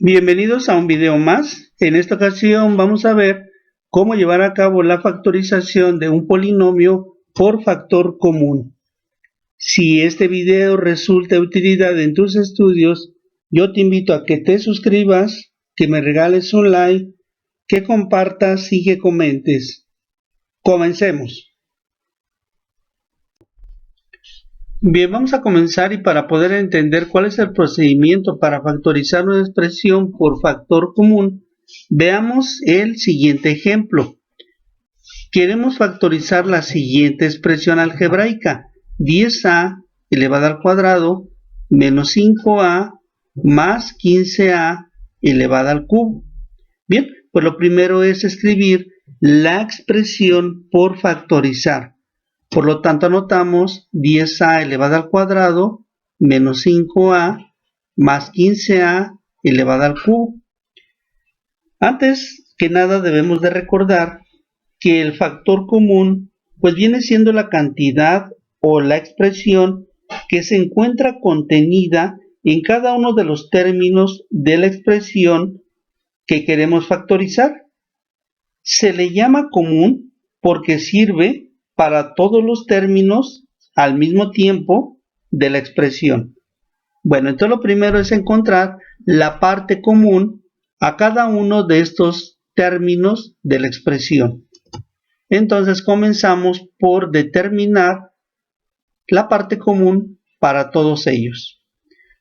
Bienvenidos a un video más. En esta ocasión vamos a ver cómo llevar a cabo la factorización de un polinomio por factor común. Si este video resulta de utilidad en tus estudios, yo te invito a que te suscribas, que me regales un like, que compartas y que comentes. Comencemos. Bien, vamos a comenzar y para poder entender cuál es el procedimiento para factorizar una expresión por factor común, veamos el siguiente ejemplo. Queremos factorizar la siguiente expresión algebraica: 10a elevado al cuadrado menos 5a más 15a elevado al cubo. Bien, pues lo primero es escribir la expresión por factorizar. Por lo tanto, anotamos 10a elevado al cuadrado menos 5a más 15a elevado al cubo. Antes que nada debemos de recordar que el factor común pues viene siendo la cantidad o la expresión que se encuentra contenida en cada uno de los términos de la expresión que queremos factorizar. Se le llama común porque sirve para todos los términos al mismo tiempo de la expresión. Bueno, entonces lo primero es encontrar la parte común a cada uno de estos términos de la expresión. Entonces comenzamos por determinar la parte común para todos ellos.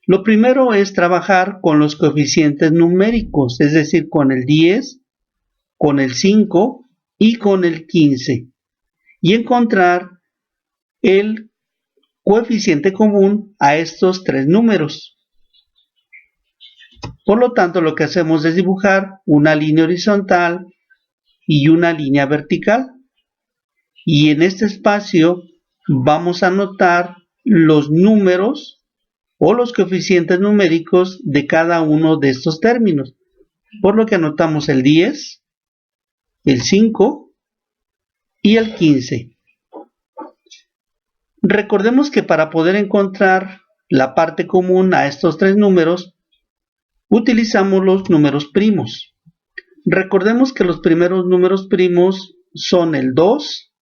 Lo primero es trabajar con los coeficientes numéricos, es decir, con el 10, con el 5 y con el 15. Y encontrar el coeficiente común a estos tres números. Por lo tanto, lo que hacemos es dibujar una línea horizontal y una línea vertical. Y en este espacio vamos a anotar los números o los coeficientes numéricos de cada uno de estos términos. Por lo que anotamos el 10, el 5 y el 15. Recordemos que para poder encontrar la parte común a estos tres números, utilizamos los números primos. Recordemos que los primeros números primos son el 2,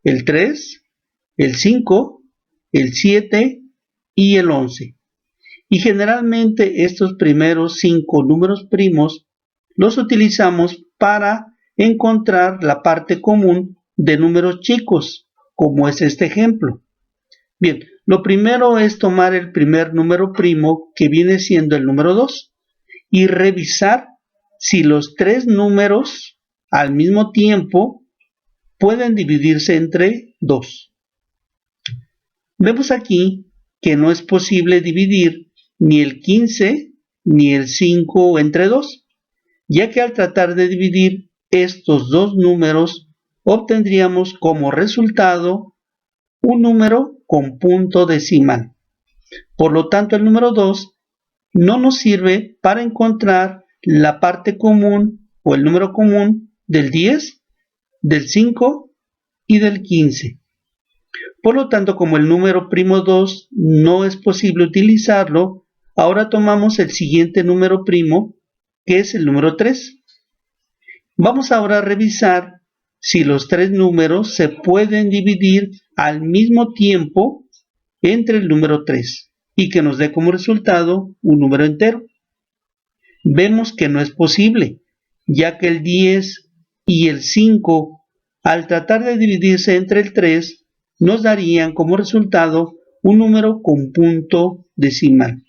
el 3, el 5, el 7 y el 11. Y generalmente estos primeros 5 números primos los utilizamos para encontrar la parte común de números chicos, como es este ejemplo. Bien, lo primero es tomar el primer número primo, que viene siendo el número 2, y revisar si los tres números al mismo tiempo pueden dividirse entre 2. Vemos aquí que no es posible dividir ni el 15 ni el 5 entre 2, ya que al tratar de dividir estos dos números obtendríamos como resultado un número con punto decimal. Por lo tanto, el número 2 no nos sirve para encontrar la parte común o el número común del 10, del 5 y del 15. Por lo tanto, como el número primo 2 no es posible utilizarlo, ahora tomamos el siguiente número primo, que es el número 3. Vamos ahora a revisar si los tres números se pueden dividir al mismo tiempo entre el número 3 y que nos dé como resultado un número entero. Vemos que no es posible, ya que el 10 y el 5, al tratar de dividirse entre el 3, nos darían como resultado un número con punto decimal.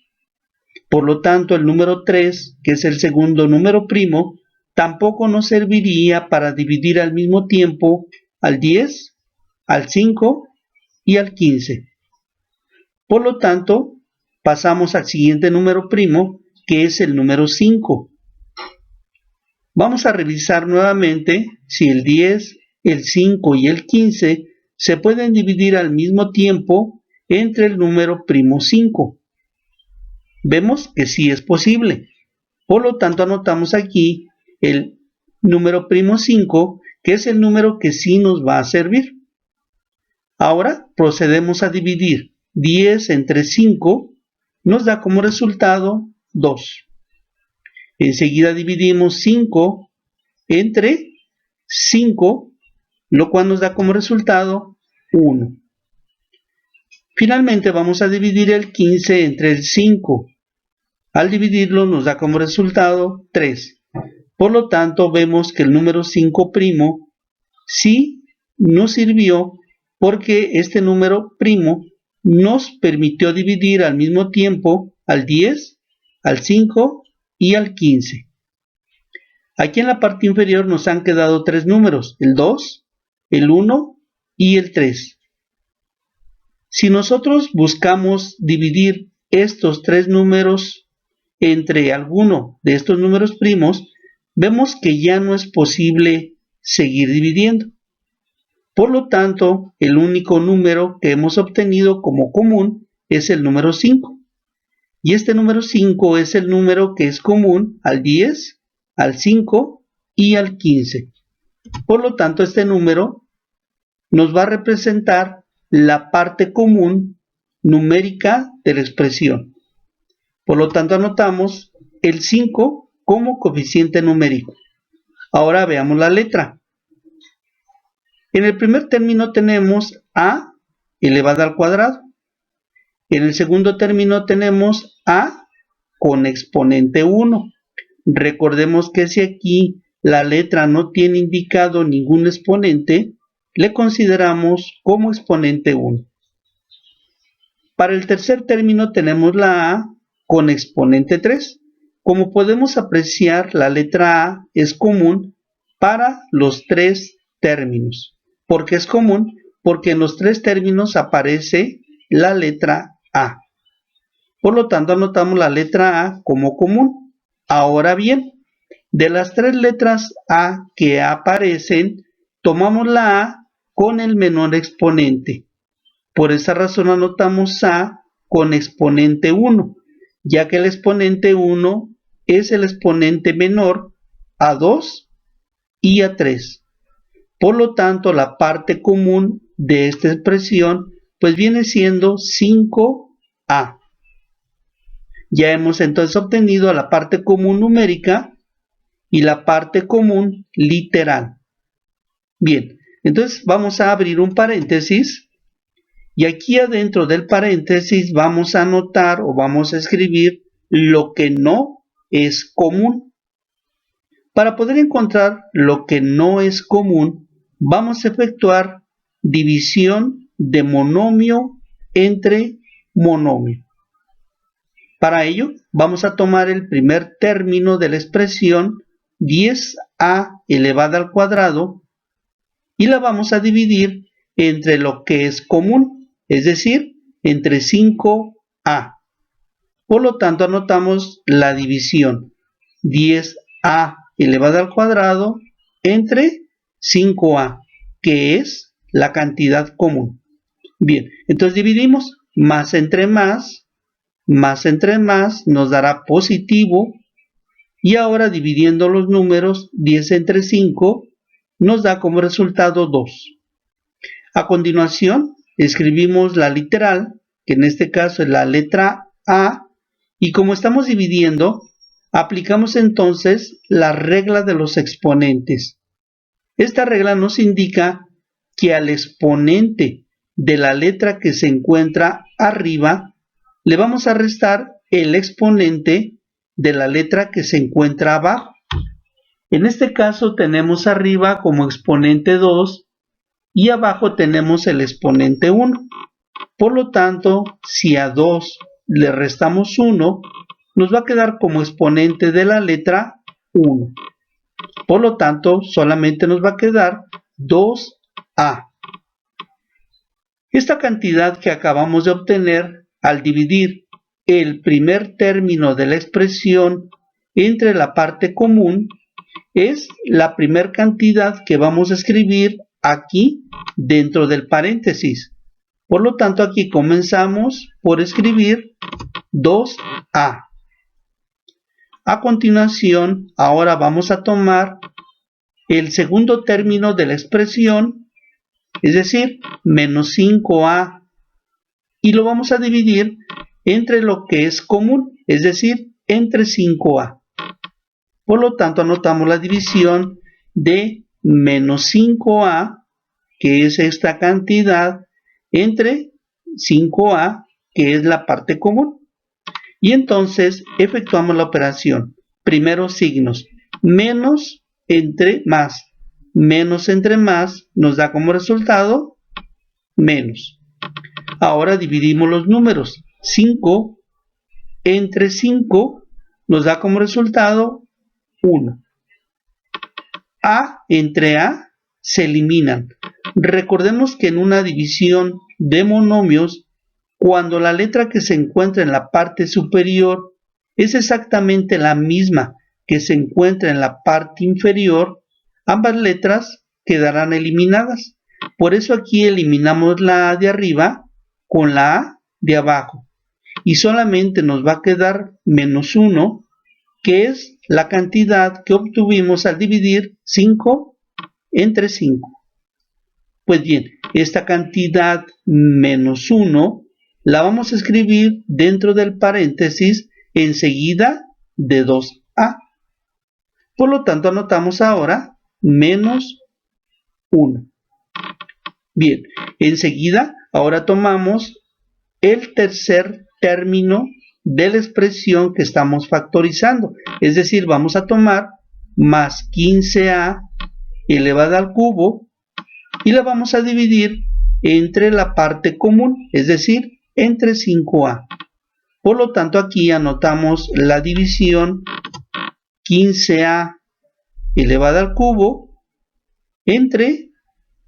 Por lo tanto, el número 3, que es el segundo número primo, tampoco nos serviría para dividir al mismo tiempo al 10, al 5 y al 15. Por lo tanto, pasamos al siguiente número primo, que es el número 5. Vamos a revisar nuevamente si el 10, el 5 y el 15 se pueden dividir al mismo tiempo entre el número primo 5. Vemos que sí es posible. Por lo tanto, anotamos aquí el número primo 5, que es el número que sí nos va a servir. Ahora procedemos a dividir 10 entre 5, nos da como resultado 2. Enseguida dividimos 5 entre 5, lo cual nos da como resultado 1. Finalmente vamos a dividir el 15 entre el 5. Al dividirlo nos da como resultado 3. Por lo tanto, vemos que el número 5' sí nos sirvió porque este número primo nos permitió dividir al mismo tiempo al 10, al 5 y al 15. Aquí en la parte inferior nos han quedado 3 números, el 2, el 1 y el 3. Si nosotros buscamos dividir estos 3 números entre alguno de estos números primos, vemos que ya no es posible seguir dividiendo. Por lo tanto, el único número que hemos obtenido como común es el número 5. Y este número 5 es el número que es común al 10, al 5 y al 15. Por lo tanto, este número nos va a representar la parte común numérica de la expresión. Por lo tanto, anotamos el 5 como coeficiente numérico. Ahora veamos la letra. En el primer término tenemos a elevada al cuadrado. En el segundo término tenemos a con exponente 1. Recordemos que si aquí la letra no tiene indicado ningún exponente, le consideramos como exponente 1. Para el tercer término tenemos la a con exponente 3. Como podemos apreciar, la letra a es común para los 3 términos. ¿Por qué es común? Porque en los 3 términos aparece la letra a. Por lo tanto, anotamos la letra a como común. Ahora bien, de las 3 letras a que aparecen, tomamos la a con el menor exponente. Por esa razón anotamos a con exponente 1, ya que el exponente 1 es el exponente menor a 2 y a 3. Por lo tanto, la parte común de esta expresión pues viene siendo 5a. Ya hemos entonces obtenido la parte común numérica y la parte común literal. Bien, entonces vamos a abrir un paréntesis y aquí adentro del paréntesis vamos a anotar o vamos a escribir lo que no es común. Para poder encontrar lo que no es común, vamos a efectuar división de monomio entre monomio. Para ello, vamos a tomar el primer término de la expresión 10a elevada al cuadrado y la vamos a dividir entre lo que es común, es decir, entre 5a. Por lo tanto, anotamos la división 10a elevada al cuadrado entre 5a, que es la cantidad común. Bien, entonces dividimos más entre más nos dará positivo. Y ahora dividiendo los números, 10 entre 5 nos da como resultado 2. A continuación, escribimos la literal, que en este caso es la letra A, y como estamos dividiendo, aplicamos entonces la regla de los exponentes. Esta regla nos indica que al exponente de la letra que se encuentra arriba, le vamos a restar el exponente de la letra que se encuentra abajo. En este caso tenemos arriba como exponente 2 y abajo tenemos el exponente 1. Por lo tanto, si a 2 le restamos 1, nos va a quedar como exponente de la letra 1. Por lo tanto, solamente nos va a quedar 2a. Esta cantidad que acabamos de obtener al dividir el primer término de la expresión entre la parte común es la primera cantidad que vamos a escribir aquí dentro del paréntesis. Por lo tanto, aquí comenzamos por escribir 2a. A continuación, ahora vamos a tomar el segundo término de la expresión, es decir, menos 5a, y lo vamos a dividir entre lo que es común, es decir, entre 5a. Por lo tanto, anotamos la división de menos 5a, que es esta cantidad, entre 5a, que es la parte común. Y entonces efectuamos la operación. Primeros signos, menos entre más. Menos entre más nos da como resultado menos. Ahora dividimos los números. 5 entre 5 nos da como resultado 1. A entre A se eliminan. Recordemos que en una división de monomios, cuando la letra que se encuentra en la parte superior es exactamente la misma que se encuentra en la parte inferior, ambas letras quedarán eliminadas. Por eso aquí eliminamos la A de arriba con la A de abajo. Y solamente nos va a quedar menos 1, que es la cantidad que obtuvimos al dividir 5 entre 5. Pues bien, esta cantidad menos 1 la vamos a escribir dentro del paréntesis enseguida de 2a. Por lo tanto, anotamos ahora menos 1. Bien, enseguida, ahora tomamos el tercer término de la expresión que estamos factorizando. Es decir, vamos a tomar más 15a elevada al cubo y la vamos a dividir entre la parte común, es decir, entre 5a. Por lo tanto, aquí anotamos la división 15a elevada al cubo entre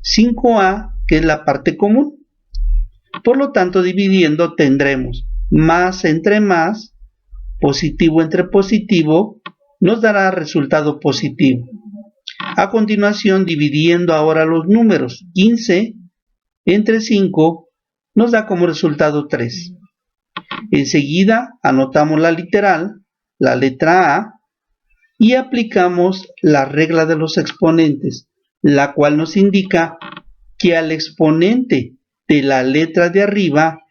5a, que es la parte común. Por lo tanto, dividiendo tendremos más entre más, positivo entre positivo, nos dará resultado positivo. A continuación, dividiendo ahora los números, 15 entre 5 nos da como resultado 3. Enseguida anotamos la literal, la letra A, y aplicamos la regla de los exponentes, la cual nos indica que al exponente de la letra de arriba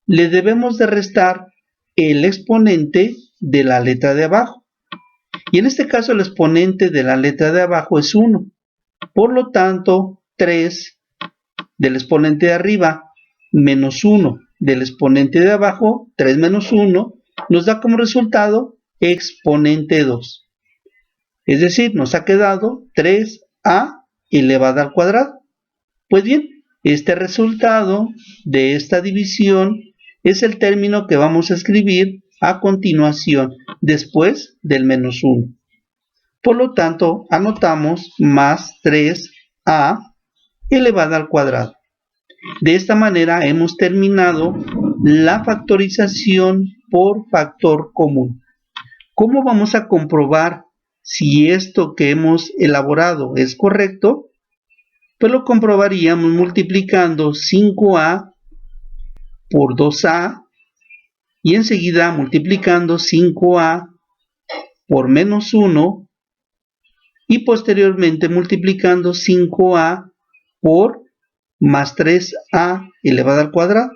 le debemos de restar el exponente de la letra de abajo. Y en este caso el exponente de la letra de abajo es 1. Por lo tanto, 3 del exponente de arriba menos 1 del exponente de abajo, 3 menos 1, nos da como resultado exponente 2. Es decir, nos ha quedado 3a elevada al cuadrado. Pues bien, este resultado de esta división es el término que vamos a escribir a continuación, después del menos 1. Por lo tanto, anotamos más 3a elevada al cuadrado. De esta manera hemos terminado la factorización por factor común. ¿Cómo vamos a comprobar si esto que hemos elaborado es correcto? Pues lo comprobaríamos multiplicando 5a por 2a y enseguida multiplicando 5a por menos 1 y posteriormente multiplicando 5a por más 3a elevado al cuadrado.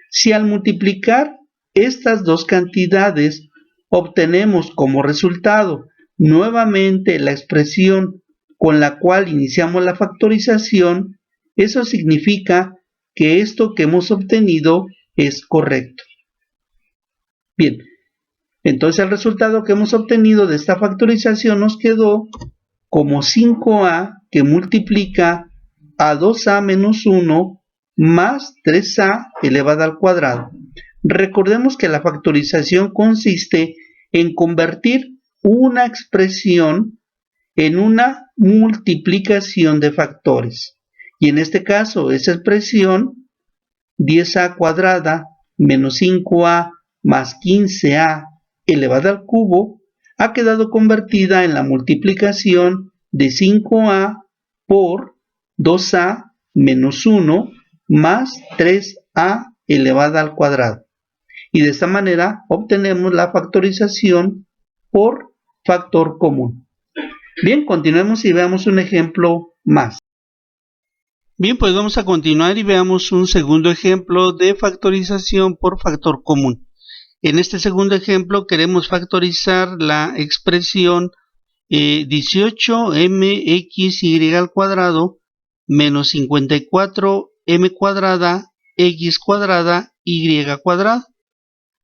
Si al multiplicar estas dos cantidades obtenemos como resultado nuevamente la expresión con la cual iniciamos la factorización, eso significa que esto que hemos obtenido es correcto. Bien, entonces el resultado que hemos obtenido de esta factorización nos quedó como 5a que multiplica a 2a menos 1 más 3a elevada al cuadrado. Recordemos que la factorización consiste en convertir una expresión en una multiplicación de factores. Y en este caso, esa expresión 10a cuadrada menos 5a más 15a elevada al cubo ha quedado convertida en la multiplicación de 5a por 2a menos 1 más 3a elevada al cuadrado. Y de esta manera obtenemos la factorización por factor común. Bien, continuemos y veamos un ejemplo más. Bien, pues vamos a continuar y veamos un segundo ejemplo de factorización por factor común. En este segundo ejemplo queremos factorizar la expresión 18mxy al cuadrado menos 54m cuadrada x cuadrada y cuadrada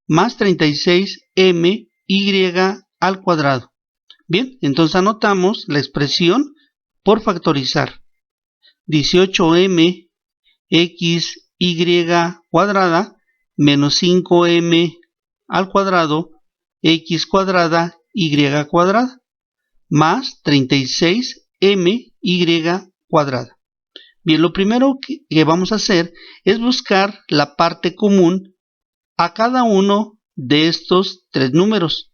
más 36my al cuadrado. Bien, entonces anotamos la expresión por factorizar. 18mxy cuadrada menos 5m al cuadrado x cuadrada y cuadrada más 36my cuadrada. Bien, lo primero que vamos a hacer es buscar la parte común a cada uno de estos tres números.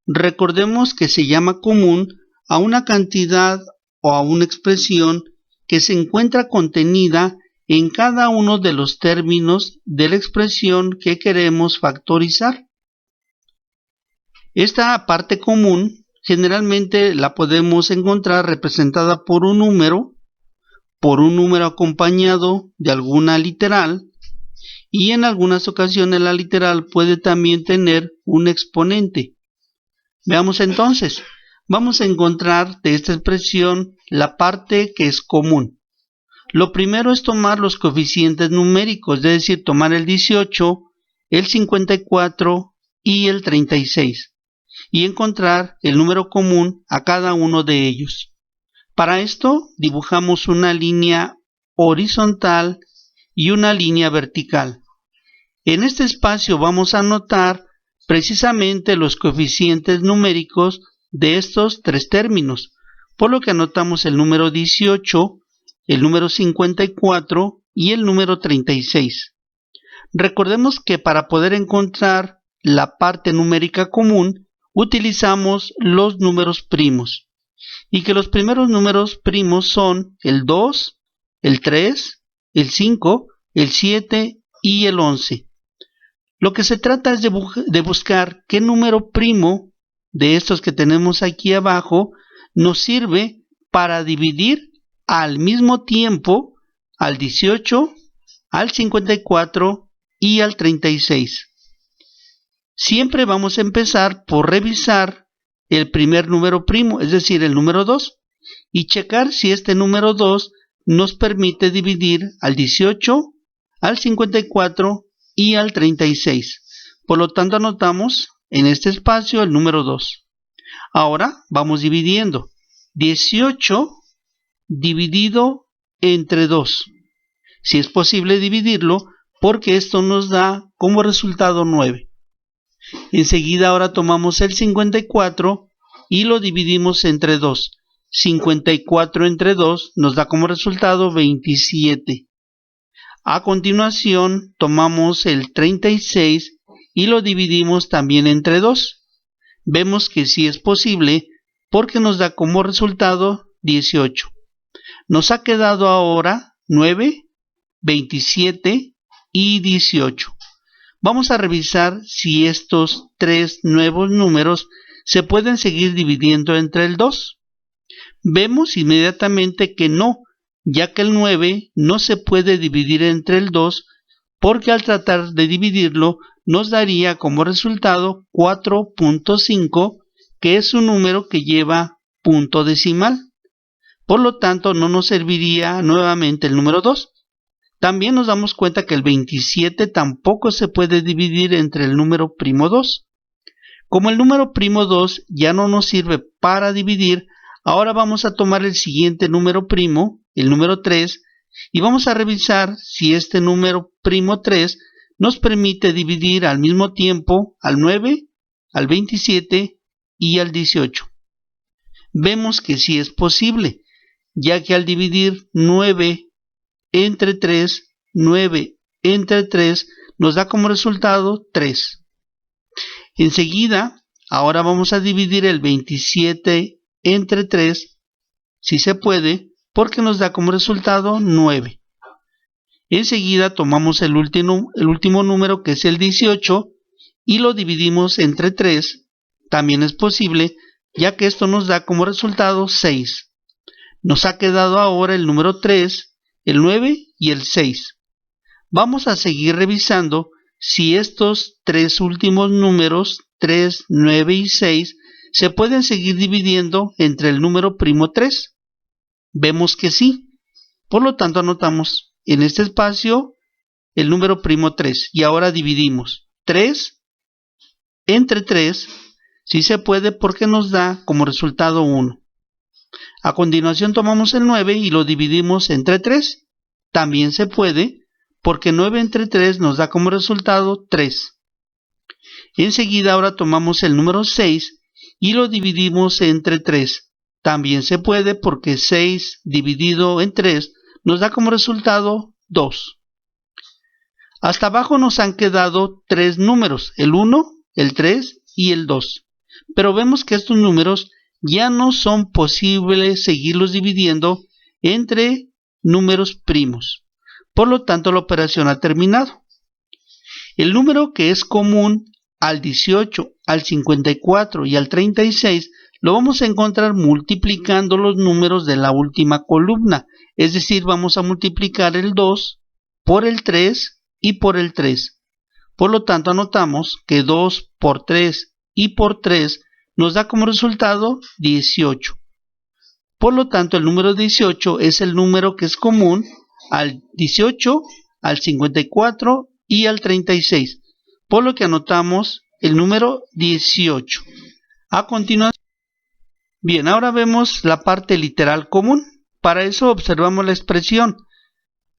Recordemos que se llama común a una cantidad o a una expresión que se encuentra contenida en cada uno de los términos de la expresión que queremos factorizar. Esta parte común generalmente la podemos encontrar representada por un número acompañado de alguna literal, y en algunas ocasiones la literal puede también tener un exponente. Veamos entonces, vamos a encontrar de esta expresión la parte que es común. Lo primero es tomar los coeficientes numéricos, es decir, tomar el 18, el 54 y el 36, y encontrar el número común a cada uno de ellos. Para esto dibujamos una línea horizontal y una línea vertical. En este espacio vamos a anotar precisamente los coeficientes numéricos de estos tres términos, por lo que anotamos el número 18, el número 54 y el número 36. Recordemos que para poder encontrar la parte numérica común utilizamos los números primos, y que los primeros números primos son el 2, el 3, el 5, el 7 y el 11. Lo que se trata es de buscar qué número primo de estos que tenemos aquí abajo nos sirve para dividir al mismo tiempo al 18, al 54 y al 36. Siempre vamos a empezar por revisar el primer número primo, es decir, el número 2, y checar si este número 2 nos permite dividir al 18, al 54 y al 36. Por lo tanto, anotamos en este espacio el número 2. Ahora vamos dividiendo. 18 dividido entre 2. Si es posible dividirlo, porque esto nos da como resultado 9. Enseguida ahora tomamos el 54 y lo dividimos entre 2. 54 entre 2 nos da como resultado 27. A continuación tomamos el 36 y lo dividimos también entre 2. Vemos que sí es posible porque nos da como resultado 18. Nos ha quedado ahora 9, 27 y 18. Vamos a revisar si estos tres nuevos números se pueden seguir dividiendo entre el 2. Vemos inmediatamente que no, ya que el 9 no se puede dividir entre el 2, porque al tratar de dividirlo nos daría como resultado 4.5, que es un número que lleva punto decimal. Por lo tanto, no nos serviría nuevamente el número 2. También nos damos cuenta que el 27 tampoco se puede dividir entre el número primo 2. Como el número primo 2 ya no nos sirve para dividir, ahora vamos a tomar el siguiente número primo, el número 3, y vamos a revisar si este número primo 3 nos permite dividir al mismo tiempo al 9, al 27 y al 18. Vemos que sí es posible, ya que al dividir 9 entre 3, 9 entre 3 nos da como resultado 3. Enseguida, ahora vamos a dividir el 27 entre 3, si se puede, porque nos da como resultado 9. Enseguida tomamos el último número, que es el 18, y lo dividimos entre 3. También es posible, ya que esto nos da como resultado 6. Nos ha quedado ahora el número 3, el 9 y el 6. Vamos a seguir revisando si estos tres últimos números, 3, 9 y 6, ¿Se pueden seguir dividiendo entre el número primo 3? Vemos que sí. Por lo tanto, anotamos en este espacio el número primo 3. Y ahora dividimos 3 entre 3. Sí se puede porque nos da como resultado 1. A continuación tomamos el 9 y lo dividimos entre 3. También se puede porque 9 entre 3 nos da como resultado 3. Enseguida ahora tomamos el número 6 y lo dividimos entre 3. También se puede porque 6 dividido en 3 nos da como resultado 2. Hasta abajo nos han quedado 3 números, el 1, el 3 y el 2. Pero vemos que estos números ya no son posibles seguirlos dividiendo entre números primos. Por lo tanto, la operación ha terminado. El número que es común al 18, al 54 y al 36 lo vamos a encontrar multiplicando los números de la última columna. Es decir, vamos a multiplicar el 2 por el 3 y por el 3. Por lo tanto, anotamos que 2 por 3 y por 3 nos da como resultado 18. Por lo tanto, el número 18 es el número que es común al 18, al 54 y al 36. Por lo que anotamos el número 18. A continuación, bien, ahora vemos la parte literal común. Para eso observamos la expresión.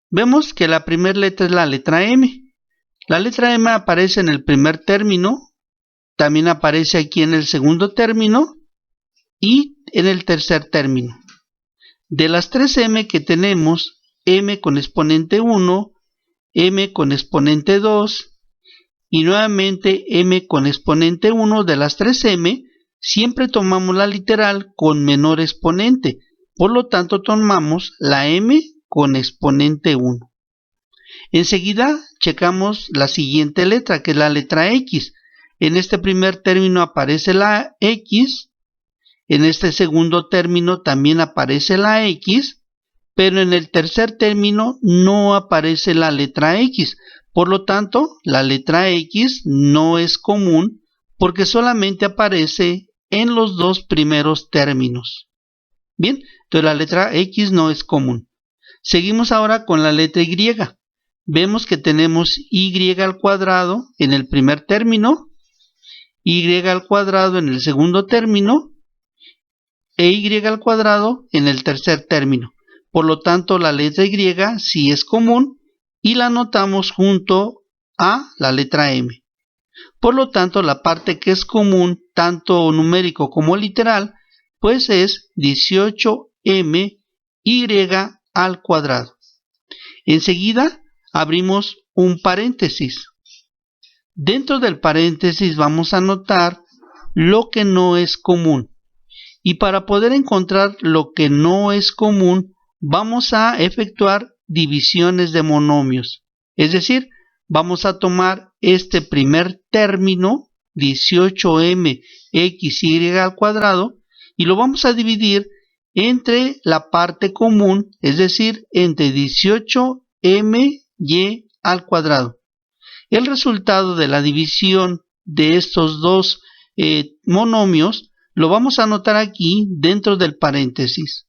Vemos que la primera letra es la letra M. La letra M aparece en el primer término. También aparece aquí en el segundo término y en el tercer término. De las 3 M que tenemos, M con exponente 1, M con exponente 2 y nuevamente M con exponente 1, de las 3 M, siempre tomamos la literal con menor exponente. Por lo tanto, tomamos la M con exponente 1. Enseguida checamos la siguiente letra, que es la letra X. En este primer término aparece la X, en este segundo término también aparece la X, pero en el tercer término no aparece la letra X. Por lo tanto, la letra X no es común porque solamente aparece en los dos primeros términos. Bien, entonces la letra X no es común. Seguimos ahora con la letra Y. Vemos que tenemos Y al cuadrado en el primer término, Y al cuadrado en el segundo término e Y al cuadrado en el tercer término. Por lo tanto, la letra Y sí es común y la anotamos junto a la letra M. Por lo tanto, la parte que es común, tanto numérico como literal, pues es 18M Y al cuadrado. Enseguida abrimos un paréntesis. Dentro del paréntesis vamos a anotar lo que no es común. Y para poder encontrar lo que no es común, vamos a efectuar divisiones de monomios. Es decir, vamos a tomar este primer término, 18M XY al cuadrado, y lo vamos a dividir entre la parte común, es decir, entre 18M Y al cuadrado. El resultado de la división de estos dos monomios lo vamos a anotar aquí dentro del paréntesis.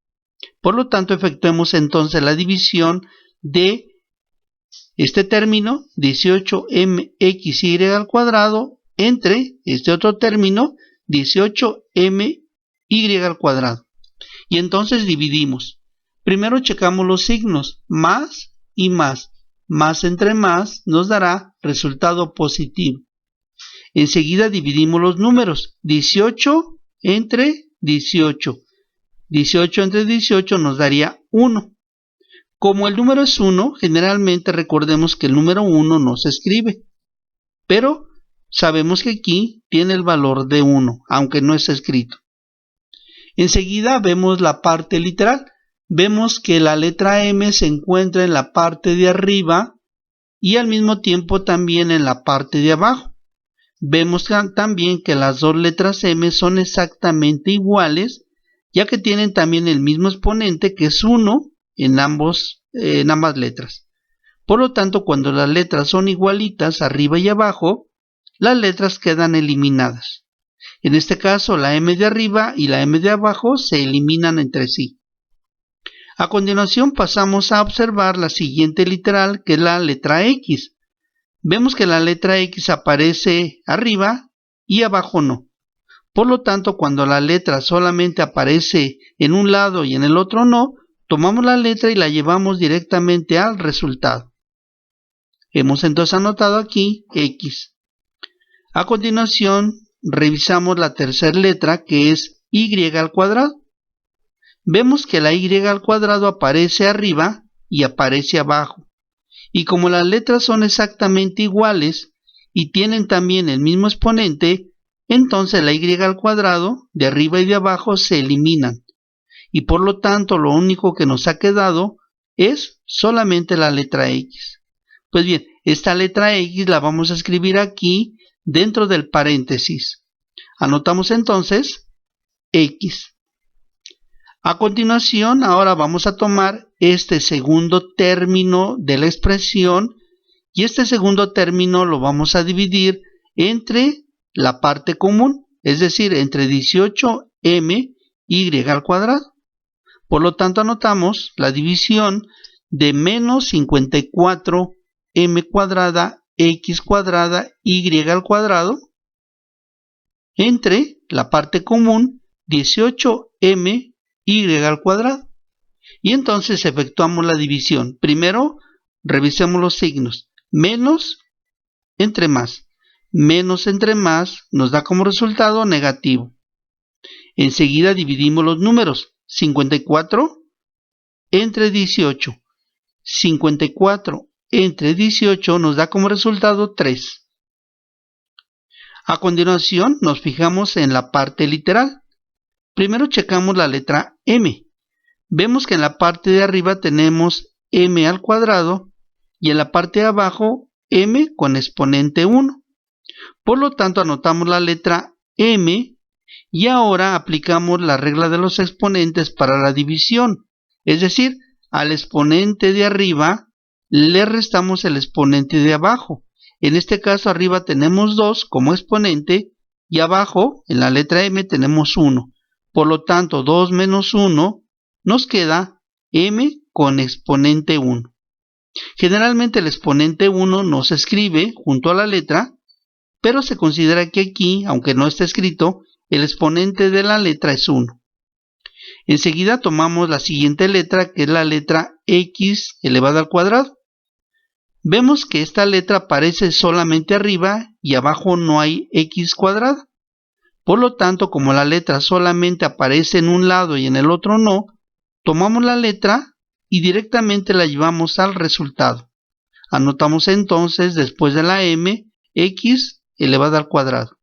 Por lo tanto, efectuemos entonces la división de este término, 18MXY al cuadrado, entre este otro término, 18MY al cuadrado. Y entonces dividimos. Primero checamos los signos, más y más. Más entre más nos dará resultado positivo. Enseguida dividimos los números, 18 entre 18. 18 entre 18 nos daría 1. Como el número es 1, generalmente recordemos que el número 1 no se escribe. Pero sabemos que aquí tiene el valor de 1, aunque no está escrito. Enseguida vemos la parte literal. Vemos que la letra M se encuentra en la parte de arriba y al mismo tiempo también en la parte de abajo. Vemos también que las dos letras M son exactamente iguales, ya que tienen también el mismo exponente, que es 1 en ambas letras. Por lo tanto, cuando las letras son igualitas arriba y abajo, las letras quedan eliminadas. En este caso, la m de arriba y la m de abajo se eliminan entre sí. A continuación pasamos a observar la siguiente literal, que es la letra X. Vemos que la letra X aparece arriba y abajo no. Por lo tanto, cuando la letra solamente aparece en un lado y en el otro no, tomamos la letra y la llevamos directamente al resultado. Hemos entonces anotado aquí X. A continuación, revisamos la tercera letra, que es Y al cuadrado. Vemos que la Y al cuadrado aparece arriba y aparece abajo. Y como las letras son exactamente iguales y tienen también el mismo exponente, entonces la Y al cuadrado de arriba y de abajo se eliminan. Y por lo tanto lo único que nos ha quedado es solamente la letra X. Pues bien, esta letra X la vamos a escribir aquí dentro del paréntesis. Anotamos entonces X. A continuación, ahora vamos a tomar este segundo término de la expresión y este segundo término lo vamos a dividir entre la parte común, es decir, entre 18m y al cuadrado. Por lo tanto, anotamos la división de menos 54m cuadrada x cuadrada y al cuadrado entre la parte común 18m y al cuadrado. Y entonces efectuamos la división. Primero, revisemos los signos. Menos entre más. Menos entre más nos da como resultado negativo. Enseguida dividimos los números. 54 entre 18. 54 entre 18 nos da como resultado 3. A continuación nos fijamos en la parte literal. Primero checamos la letra M. Vemos que en la parte de arriba tenemos m al cuadrado y en la parte de abajo m con exponente 1. Por lo tanto, anotamos la letra m y ahora aplicamos la regla de los exponentes para la división. Es decir, al exponente de arriba le restamos el exponente de abajo. En este caso, arriba tenemos 2 como exponente y abajo, en la letra m, tenemos 1. Por lo tanto, 2 menos 1 nos queda m con exponente 1. Generalmente el exponente 1 no se escribe junto a la letra, pero se considera que aquí, aunque no está escrito, el exponente de la letra es 1. Enseguida tomamos la siguiente letra, que es la letra x elevada al cuadrado. Vemos que esta letra aparece solamente arriba y abajo no hay x cuadrado. Por lo tanto, como la letra solamente aparece en un lado y en el otro no, tomamos la letra y directamente la llevamos al resultado. Anotamos entonces, después de la m, x elevada al cuadrado.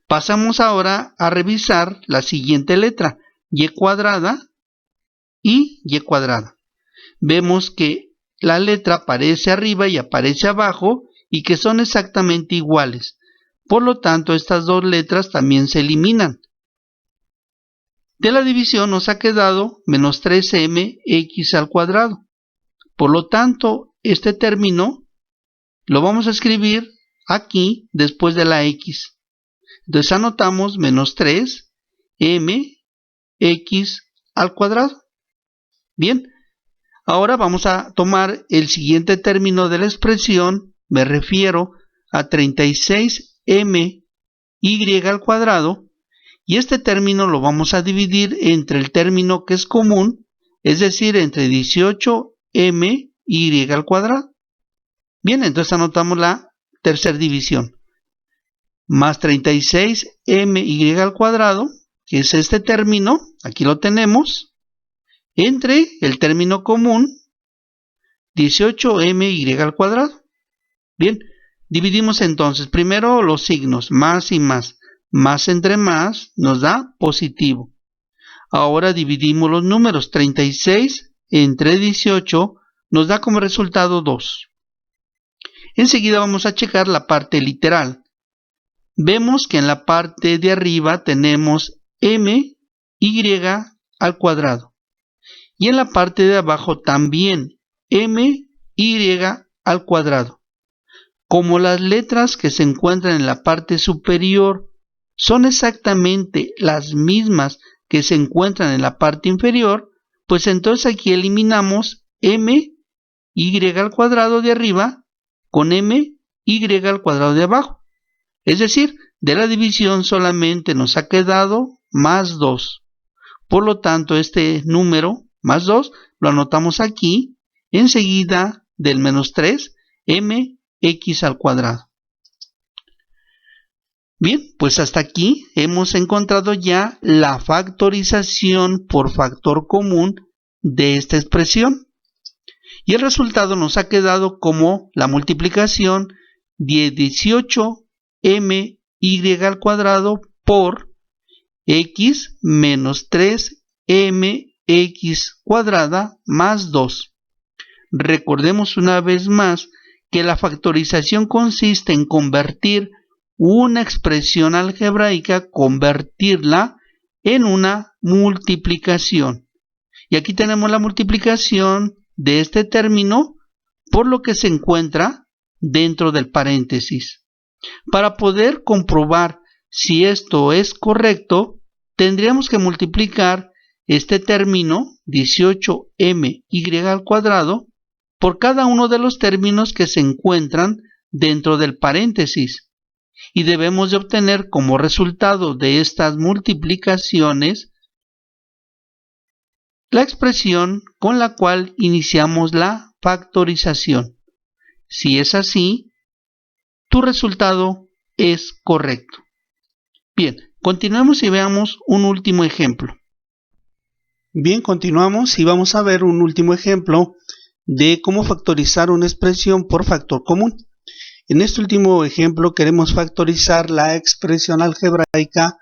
Pasamos ahora a revisar la siguiente letra, y cuadrada y y cuadrada. Vemos que la letra aparece arriba y aparece abajo y que son exactamente iguales. Por lo tanto, estas dos letras también se eliminan. De la división nos ha quedado menos 3m x al cuadrado. Por lo tanto, este término lo vamos a escribir aquí después de la x. Entonces anotamos menos 3m x al cuadrado. Bien, ahora vamos a tomar el siguiente término de la expresión, me refiero a 36m y al cuadrado, y este término lo vamos a dividir entre el término que es común, es decir, entre 18m y al cuadrado. Bien, entonces anotamos la tercera división. Más 36m y al cuadrado, que es este término, aquí lo tenemos, entre el término común, 18m y al cuadrado. Bien, dividimos entonces primero los signos, más y más. Más entre más nos da positivo. Ahora dividimos los números, 36 entre 18 nos da como resultado 2. Enseguida vamos a checar la parte literal. Vemos que en la parte de arriba tenemos m y al cuadrado. Y en la parte de abajo también m y al cuadrado. Como las letras que se encuentran en la parte superior son exactamente las mismas que se encuentran en la parte inferior, pues entonces aquí eliminamos my al cuadrado de arriba con my al cuadrado de abajo. Es decir, de la división solamente nos ha quedado más 2. Por lo tanto, este número, más 2, lo anotamos aquí, enseguida del menos 3, mx al cuadrado. Bien, pues hasta aquí hemos encontrado ya la factorización por factor común de esta expresión. Y el resultado nos ha quedado como la multiplicación de 18my al cuadrado por x menos 3mx cuadrada más 2. Recordemos una vez más que la factorización consiste en convertir una expresión algebraica, convertirla en una multiplicación. Y aquí tenemos la multiplicación de este término por lo que se encuentra dentro del paréntesis. Para poder comprobar si esto es correcto, tendríamos que multiplicar este término 18my al cuadrado por cada uno de los términos que se encuentran dentro del paréntesis. Y debemos de obtener como resultado de estas multiplicaciones la expresión con la cual iniciamos la factorización. Si es así, tu resultado es correcto. Bien, continuemos y veamos un último ejemplo. Bien, continuamos y vamos a ver un último ejemplo de cómo factorizar una expresión por factor común. En este último ejemplo queremos factorizar la expresión algebraica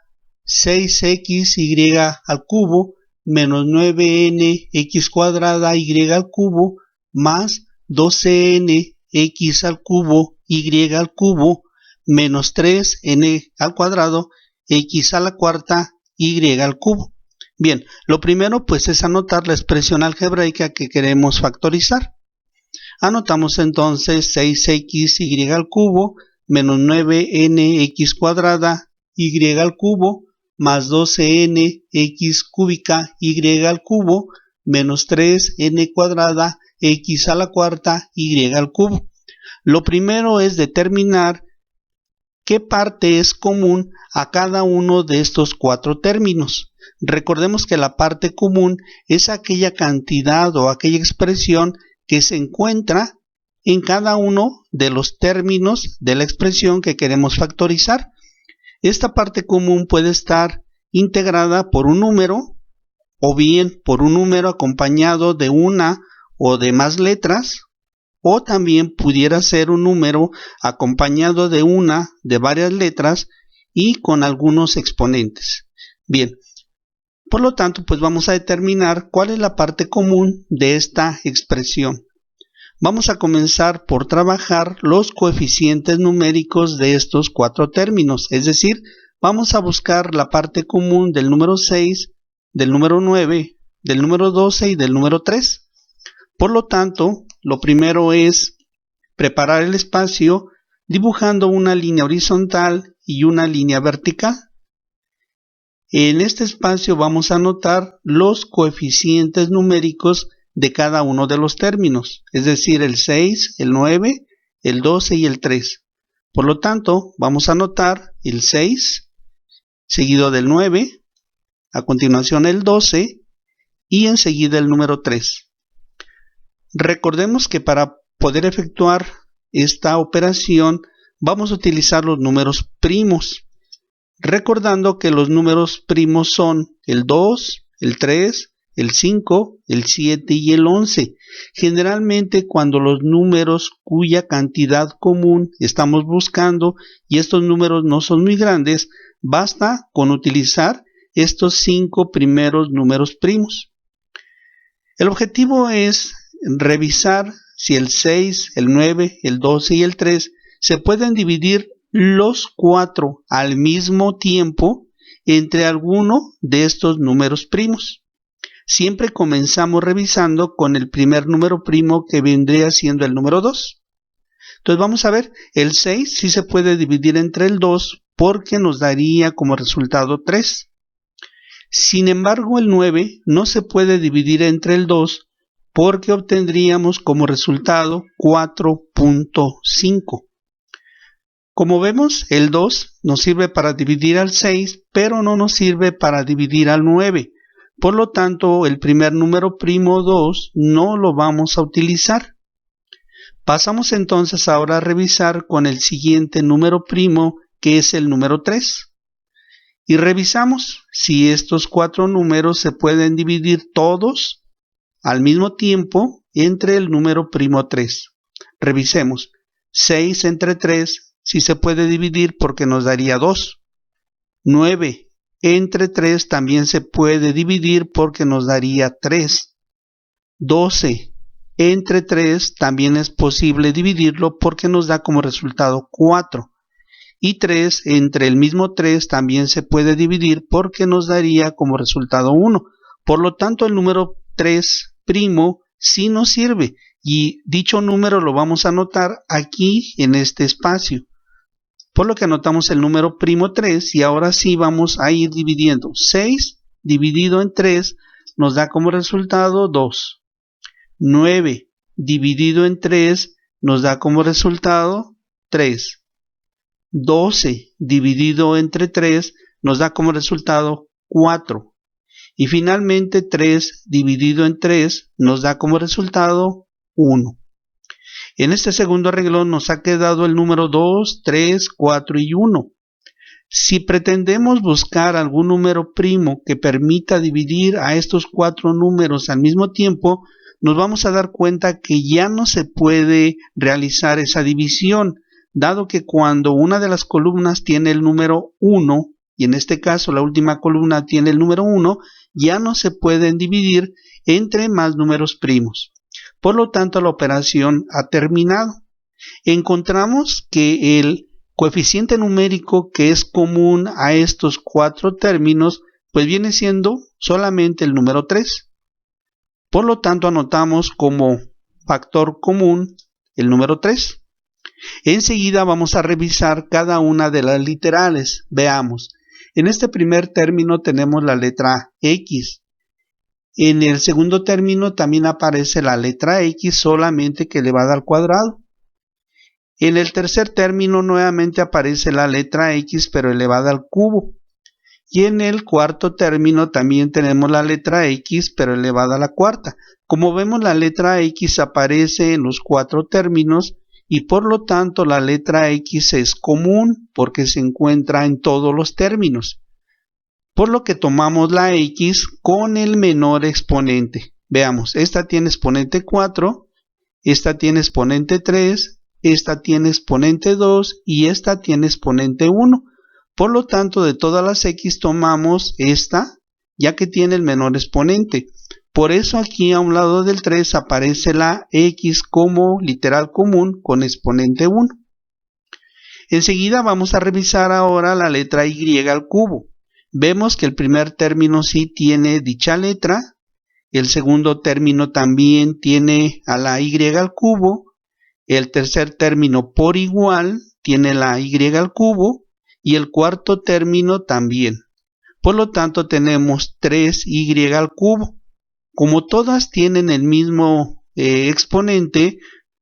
6xy al cubo menos 9nx cuadrada y al cubo más 12nx al cubo y al cubo menos 3n al cuadrado x a la cuarta y al cubo. Bien, lo primero pues es anotar la expresión algebraica que queremos factorizar. Anotamos entonces 6xy al cubo menos 9nx cuadrada y al cubo más 12nx cúbica y al cubo menos 3n cuadrada x a la cuarta y al cubo. Lo primero es determinar qué parte es común a cada uno de estos cuatro términos. Recordemos que la parte común es aquella cantidad o aquella expresión que se encuentra en cada uno de los términos de la expresión que queremos factorizar. Esta parte común puede estar integrada por un número o bien por un número acompañado de una o de más letras, o también pudiera ser un número acompañado de una de varias letras y con algunos exponentes. Bien, por lo tanto, pues vamos a determinar cuál es la parte común de esta expresión. Vamos a comenzar por trabajar los coeficientes numéricos de estos cuatro términos, es decir, vamos a buscar la parte común del número 6, del número 9, del número 12 y del número 3. Por lo tanto, lo primero es preparar el espacio dibujando una línea horizontal y una línea vertical. En este espacio vamos a anotar los coeficientes numéricos de cada uno de los términos, es decir, el 6, el 9, el 12 y el 3. Por lo tanto, vamos a anotar el 6, seguido del 9, a continuación el 12 y enseguida el número 3. Recordemos que para poder efectuar esta operación vamos a utilizar los números primos. Recordando que los números primos son el 2, el 3, el 5, el 7 y el 11. Generalmente cuando los números cuya cantidad común estamos buscando y estos números no son muy grandes, basta con utilizar estos 5 primeros números primos. El objetivo es revisar si el 6, el 9, el 12 y el 3 se pueden dividir los 4 al mismo tiempo entre alguno de estos números primos. Siempre comenzamos revisando con el primer número primo, que vendría siendo el número 2. Entonces vamos a ver, el 6 sí se puede dividir entre el 2 porque nos daría como resultado 3. Sin embargo, el 9 no se puede dividir entre el 2 porque obtendríamos como resultado 4.5. Como vemos, el 2 nos sirve para dividir al 6, pero no nos sirve para dividir al 9. Por lo tanto, el primer número primo 2 no lo vamos a utilizar. Pasamos entonces ahora a revisar con el siguiente número primo, que es el número 3. Y revisamos si estos 4 números se pueden dividir todos al mismo tiempo entre el número primo 3. Revisemos. 6 entre 3 sí se puede dividir porque nos daría 2. 9 entre 3 también se puede dividir porque nos daría 3. 12 entre 3 también es posible dividirlo porque nos da como resultado 4. Y 3 entre el mismo 3 también se puede dividir porque nos daría como resultado 1. Por lo tanto, el número 3 primo sí nos sirve y dicho número lo vamos a anotar aquí en este espacio. Por lo que anotamos el número primo 3 y ahora sí vamos a ir dividiendo. 6 dividido en 3 nos da como resultado 2. 9 dividido en 3 nos da como resultado 3. 12 dividido entre 3 nos da como resultado 4. Y finalmente 3 dividido en 3 nos da como resultado 1. En este segundo renglón nos ha quedado el número 2, 3, 4 y 1. Si pretendemos buscar algún número primo que permita dividir a estos 4 números al mismo tiempo, nos vamos a dar cuenta que ya no se puede realizar esa división, dado que cuando una de las columnas tiene el número 1, y en este caso la última columna tiene el número 1, ya no se pueden dividir entre más números primos. Por lo tanto, la operación ha terminado. Encontramos que el coeficiente numérico que es común a estos 4 términos, pues viene siendo solamente el número 3. Por lo tanto, anotamos como factor común el número 3. Enseguida vamos a revisar cada una de las literales. Veamos. En este primer término tenemos la letra X. En el segundo término también aparece la letra X, solamente que elevada al cuadrado. En el tercer término nuevamente aparece la letra X, pero elevada al cubo. Y en el cuarto término también tenemos la letra X, pero elevada a la cuarta. Como vemos, la letra X aparece en los 4 términos y por lo tanto la letra X es común porque se encuentra en todos los términos. Por lo que tomamos la X con el menor exponente. Veamos, esta tiene exponente 4, esta tiene exponente 3, esta tiene exponente 2 y esta tiene exponente 1. Por lo tanto, de todas las X tomamos esta, ya que tiene el menor exponente. Por eso aquí a un lado del 3 aparece la X como literal común con exponente 1. Enseguida vamos a revisar ahora la letra Y al cubo. Vemos que el primer término sí tiene dicha letra, el segundo término también tiene a la Y al cubo, el tercer término por igual tiene la Y al cubo y el cuarto término también. Por lo tanto tenemos 3Y al cubo. Como todas tienen el mismo exponente,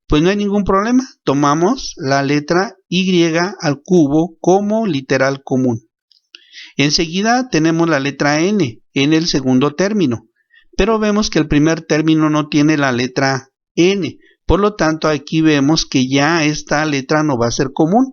pues no hay ningún problema. Tomamos la letra Y al cubo como literal común. Enseguida tenemos la letra N en el segundo término, pero vemos que el primer término no tiene la letra N, por lo tanto aquí vemos que ya esta letra no va a ser común.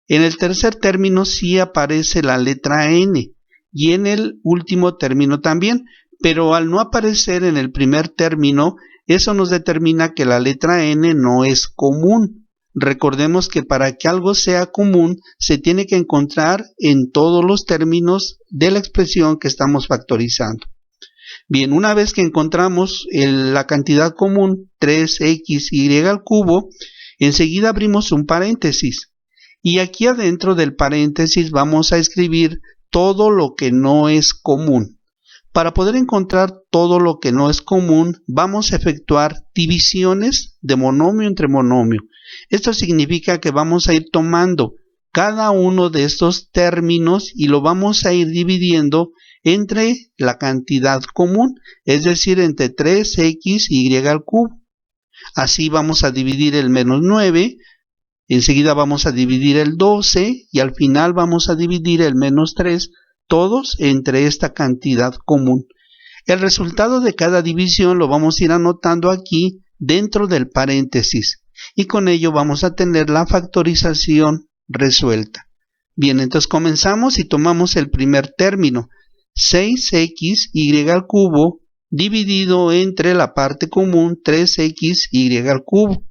En el tercer término sí aparece la letra N y en el último término también, pero al no aparecer en el primer término, eso nos determina que la letra N no es común. Recordemos que para que algo sea común se tiene que encontrar en todos los términos de la expresión que estamos factorizando. Bien, una vez que encontramos la cantidad común 3xy al cubo, enseguida abrimos un paréntesis y aquí adentro del paréntesis vamos a escribir todo lo que no es común. Para poder encontrar todo lo que no es común, vamos a efectuar divisiones de monomio entre monomio. Esto significa que vamos a ir tomando cada uno de estos términos y lo vamos a ir dividiendo entre la cantidad común, es decir, entre 3xy al cubo. Así vamos a dividir el menos 9, enseguida vamos a dividir el 12 y al final vamos a dividir el menos 3, todos entre esta cantidad común. El resultado de cada división lo vamos a ir anotando aquí dentro del paréntesis y con ello vamos a tener la factorización resuelta. Bien, entonces comenzamos y tomamos el primer término, 6xy al cubo dividido entre la parte común 3xy al cubo.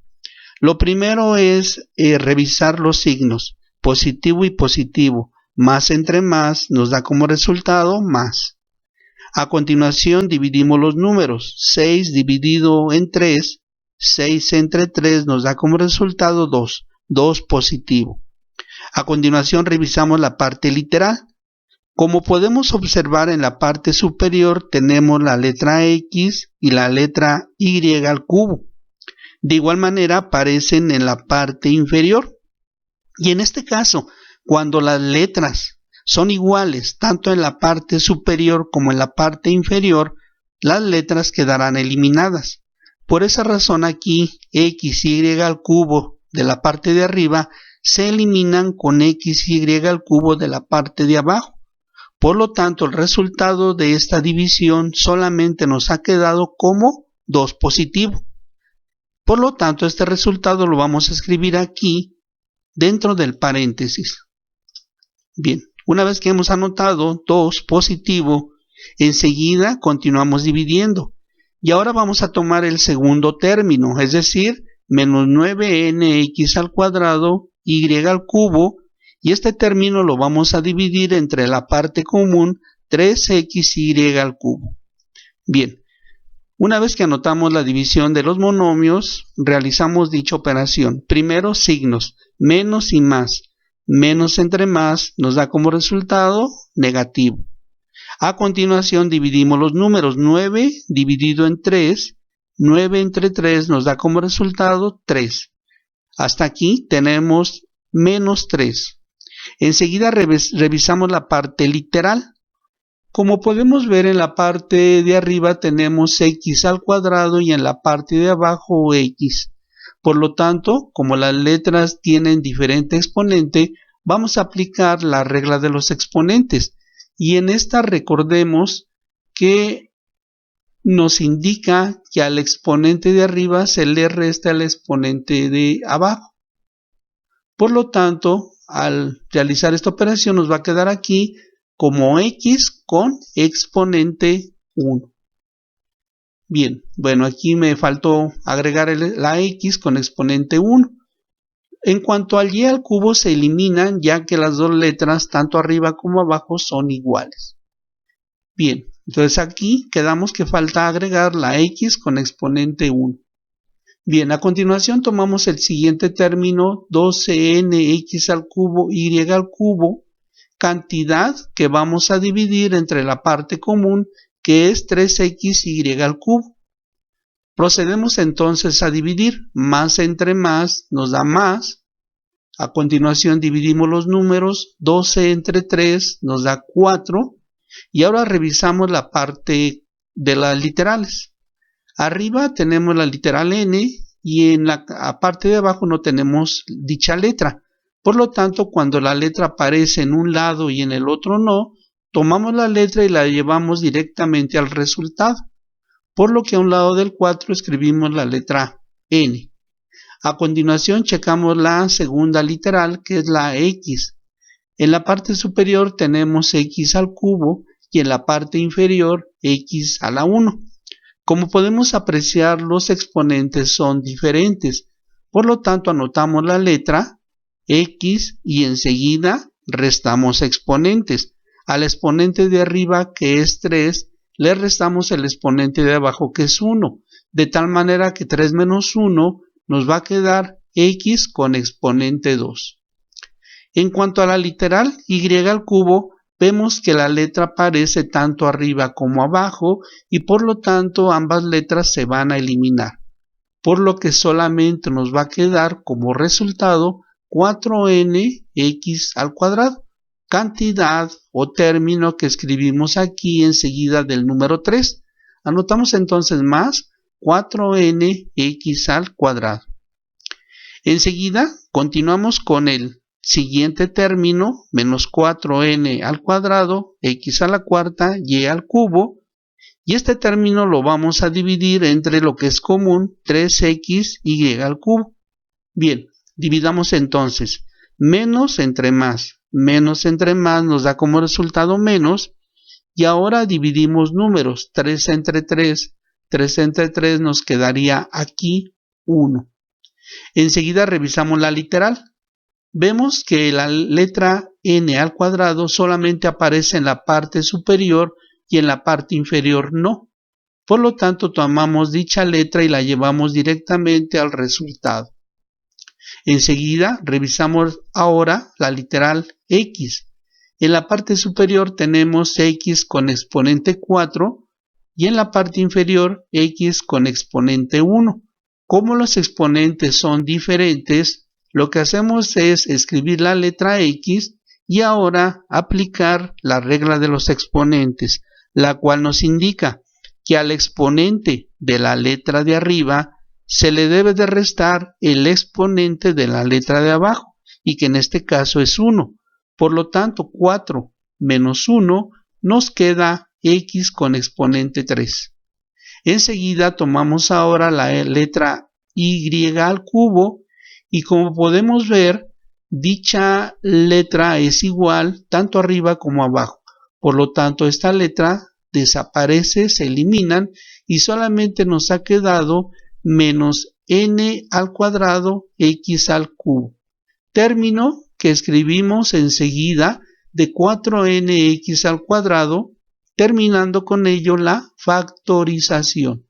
Lo primero es revisar los signos, positivo y positivo, más entre más nos da como resultado más. A continuación dividimos los números, 6 dividido en 3, 6 entre 3 nos da como resultado 2, 2 positivo. A continuación revisamos la parte literal. Como podemos observar en la parte superior tenemos la letra X y la letra Y al cubo. De igual manera aparecen en la parte inferior. Y en este caso, cuando las letras son iguales tanto en la parte superior como en la parte inferior, las letras quedarán eliminadas. Por esa razón aquí xy al cubo de la parte de arriba se eliminan con xy al cubo de la parte de abajo. Por lo tanto, el resultado de esta división solamente nos ha quedado como 2 positivo. Por lo tanto, este resultado lo vamos a escribir aquí dentro del paréntesis. Bien, una vez que hemos anotado 2 positivo, enseguida continuamos dividiendo. Y ahora vamos a tomar el segundo término, es decir, menos 9nx al cuadrado y al cubo, y este término lo vamos a dividir entre la parte común 3xy al cubo. Bien, una vez que anotamos la división de los monomios, realizamos dicha operación. Primero signos, menos y más. Menos entre más nos da como resultado negativo. A continuación dividimos los números, 9 dividido en 3, 9 entre 3 nos da como resultado 3. Hasta aquí tenemos menos 3. Enseguida revisamos la parte literal. Como podemos ver en la parte de arriba tenemos x al cuadrado y en la parte de abajo x. Por lo tanto, como las letras tienen diferente exponente, vamos a aplicar la regla de los exponentes. Y en esta recordemos que nos indica que al exponente de arriba se le resta el exponente de abajo. Por lo tanto, al realizar esta operación nos va a quedar aquí como x con exponente 1. Bien, bueno, aquí me faltó agregar la x con exponente 1. En cuanto al y al cubo se eliminan ya que las dos letras, tanto arriba como abajo, son iguales. Bien, entonces aquí quedamos que falta agregar la x con exponente 1. Bien, a continuación tomamos el siguiente término, 12nx al cubo y al cubo, cantidad que vamos a dividir entre la parte común que es 3xy al cubo. Procedemos entonces a dividir, más entre más nos da más. A continuación dividimos los números, 12 entre 3 nos da 4. Y ahora revisamos la parte de las literales. Arriba tenemos la literal n y en la parte de abajo no tenemos dicha letra. Por lo tanto, cuando la letra aparece en un lado y en el otro no, tomamos la letra y la llevamos directamente al resultado. Por lo que a un lado del 4 escribimos la letra n. A continuación checamos la segunda literal, que es la x. En la parte superior tenemos x al cubo y en la parte inferior x a la 1. Como podemos apreciar, los exponentes son diferentes. Por lo tanto, anotamos la letra x y enseguida restamos exponentes. Al exponente de arriba, que es 3, le restamos el exponente de abajo, que es 1. De tal manera que 3 menos 1 nos va a quedar x con exponente 2. En cuanto a la literal y al cubo, vemos que la letra aparece tanto arriba como abajo y por lo tanto ambas letras se van a eliminar. Por lo que solamente nos va a quedar como resultado 4nx al cuadrado, cantidad o término que escribimos aquí enseguida del número 3. Anotamos entonces más 4nx al cuadrado. Enseguida continuamos con el siguiente término, menos 4n al cuadrado, x a la cuarta, y al cubo. Y este término lo vamos a dividir entre lo que es común, 3x, y al cubo. Bien, dividamos entonces. Menos entre más nos da como resultado menos. Y ahora dividimos números. 3 entre 3 nos quedaría aquí 1. Enseguida revisamos la literal. Vemos que la letra n al cuadrado solamente aparece en la parte superior y en la parte inferior no. Por lo tanto, tomamos dicha letra y la llevamos directamente al resultado. Enseguida revisamos ahora la literal x. En la parte superior tenemos x con exponente 4 y en la parte inferior x con exponente 1. Como los exponentes son diferentes, lo que hacemos es escribir la letra x y ahora aplicar la regla de los exponentes, la cual nos indica que al exponente de la letra de arriba se le debe de restar el exponente de la letra de abajo, y que en este caso es 1. Por lo tanto, 4 menos 1 nos queda x con exponente 3. Enseguida tomamos ahora la letra y al cubo y como podemos ver, dicha letra es igual tanto arriba como abajo. Por lo tanto, esta letra desaparece, se eliminan y solamente nos ha quedado menos n al cuadrado x al cubo. Término que escribimos enseguida de 4nx al cuadrado, terminando con ello la factorización.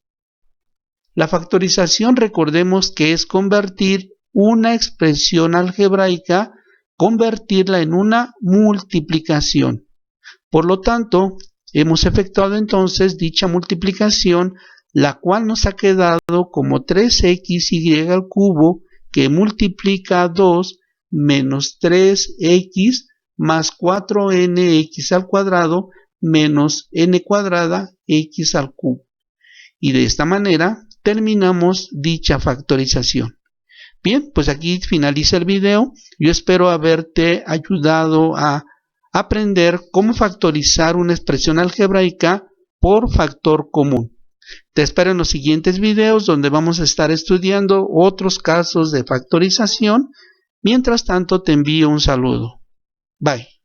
La factorización, recordemos que es convertir una expresión algebraica, convertirla en una multiplicación. Por lo tanto, hemos efectuado entonces dicha multiplicación, la cual nos ha quedado como 3xy al cubo, que multiplica 2 menos 3x más 4nx al cuadrado menos n cuadrada x al cubo. Y de esta manera terminamos dicha factorización. Bien, pues aquí finaliza el video. Yo espero haberte ayudado a aprender cómo factorizar una expresión algebraica por factor común. Te espero en los siguientes videos donde vamos a estar estudiando otros casos de factorización. Mientras tanto, te envío un saludo. Bye.